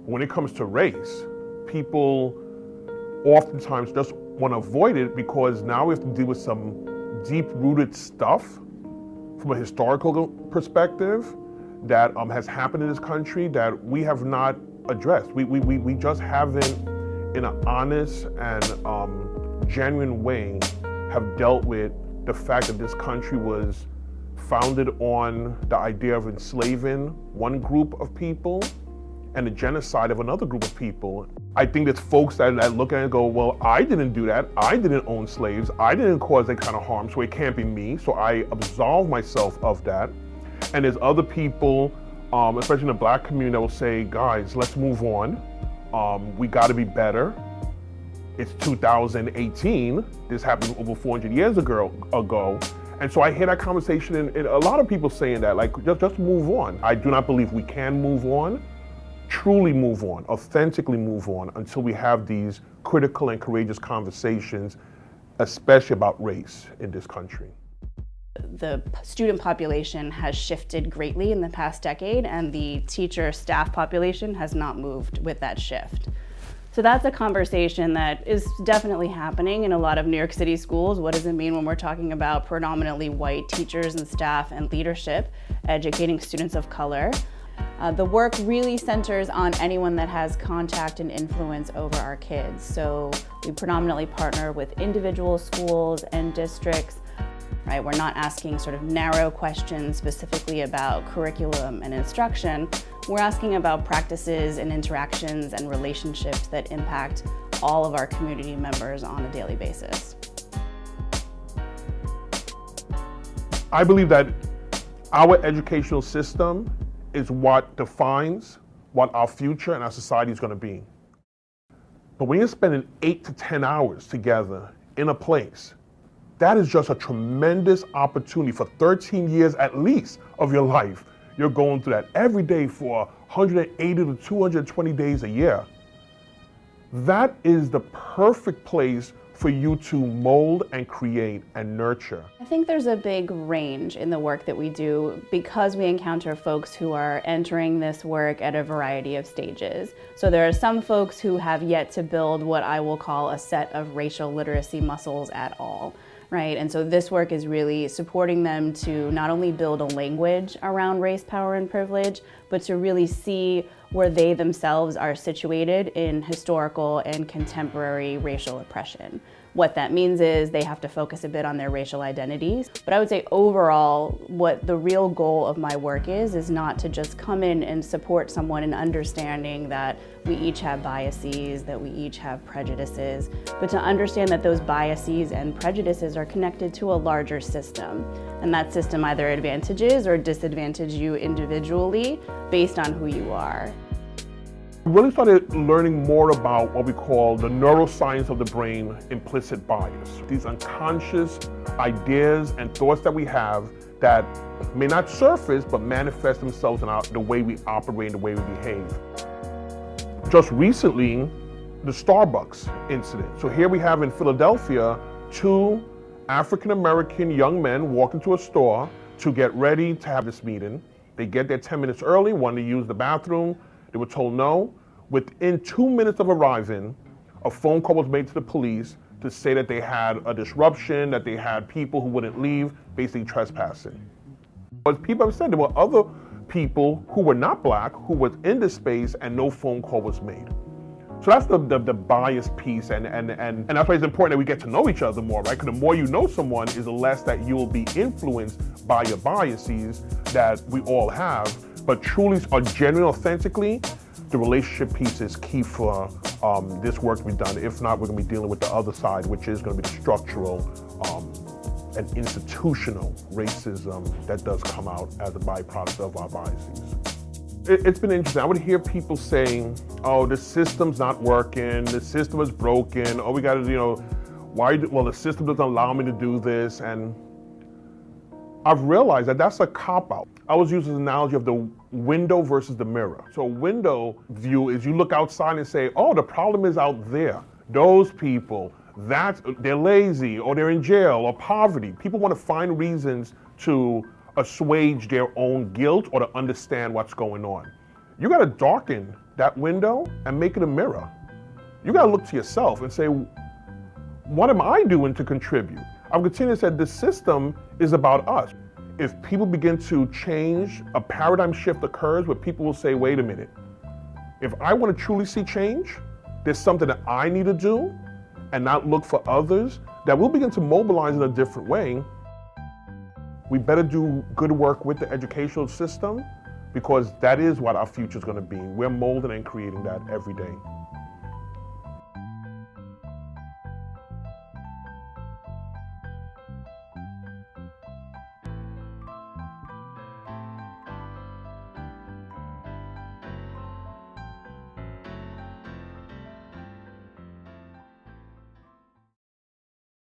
When it comes to race, people oftentimes just want to avoid it because now we have to deal with some deep-rooted stuff from a historical perspective that has happened in this country that we have not addressed. We just haven't, in an honest and genuine way, have dealt with the fact that this country was founded on the idea of enslaving one group of people and the genocide of another group of people. I think there's folks that look at it and go, well, I didn't do that. I didn't own slaves. I didn't cause that kind of harm, so it can't be me. So I absolve myself of that. And there's other people, especially in the Black community, that will say, guys, let's move on. We gotta be better. It's 2018. This happened over 400 years ago. And so I hear that conversation and a lot of people saying that, like, just move on. I do not believe we can move on, truly move on, authentically move on until we have these critical and courageous conversations, especially about race in this country. The student population has shifted greatly in the past decade, and the teacher staff population has not moved with that shift. So that's a conversation that is definitely happening in a lot of New York City schools. What does it mean when we're talking about predominantly white teachers and staff and leadership, educating students of color? The work really centers on anyone that has contact and influence over our kids. So we predominantly partner with individual schools and districts. Right? We're not asking sort of narrow questions specifically about curriculum and instruction. We're asking about practices and interactions and relationships that impact all of our community members on a daily basis. I believe that our educational system is what defines what our future and our society is going to be. But when you're spending 8 to 10 hours together in a place, that is just a tremendous opportunity for 13 years at least of your life. You're going through that every day for 180 to 220 days a year. That is the perfect place for you to mold and create and nurture. I think there's a big range in the work that we do because we encounter folks who are entering this work at a variety of stages. So there are some folks who have yet to build what I will call a set of racial literacy muscles at all. Right, and so this work is really supporting them to not only build a language around race, power, and privilege, but to really see where they themselves are situated in historical and contemporary racial oppression. What that means is they have to focus a bit on their racial identities. But I would say overall, what the real goal of my work is not to just come in and support someone in understanding that we each have biases, that we each have prejudices, but to understand that those biases and prejudices are connected to a larger system. And that system either advantages or disadvantages you individually based on who you are. We really started learning more about what we call the neuroscience of the brain, implicit bias. These unconscious ideas and thoughts that we have that may not surface but manifest themselves in the way we operate and the way we behave. Just recently, the Starbucks incident. So here we have in Philadelphia 2 African-American young men walk into a store to get ready to have this meeting. They get there 10 minutes early, wanted to use the bathroom. They were told no. Within 2 minutes of arriving, a phone call was made to the police to say that they had a disruption, that they had people who wouldn't leave, basically trespassing. But people have said there were other people who were not Black who was in this space and no phone call was made. So that's the bias piece, and that's why it's important that we get to know each other more, right? Because the more you know someone is the less that you will be influenced by your biases that we all have. But truly, or genuinely, authentically, the relationship piece is key for this work to be done. If not, we're going to be dealing with the other side, which is going to be the structural and institutional racism that does come out as a byproduct of our biases. It's been interesting. I would hear people saying, oh, the system's not working, the system is broken, oh, we got to, well, the system doesn't allow me to do this. And I've realized that that's a cop-out. I was using the analogy of the window versus the mirror. So a window view is you look outside and say, oh, the problem is out there. Those people, they're lazy, or they're in jail, or poverty. People want to find reasons to assuage their own guilt or to understand what's going on. You got to darken that window and make it a mirror. You got to look to yourself and say, what am I doing to contribute? I've continued to say this system is about us. If people begin to change, a paradigm shift occurs where people will say, wait a minute, if I want to truly see change, there's something that I need to do and not look for others, that we'll begin to mobilize in a different way. We better do good work with the educational system, because that is what our future is going to be. We're molding and creating that every day.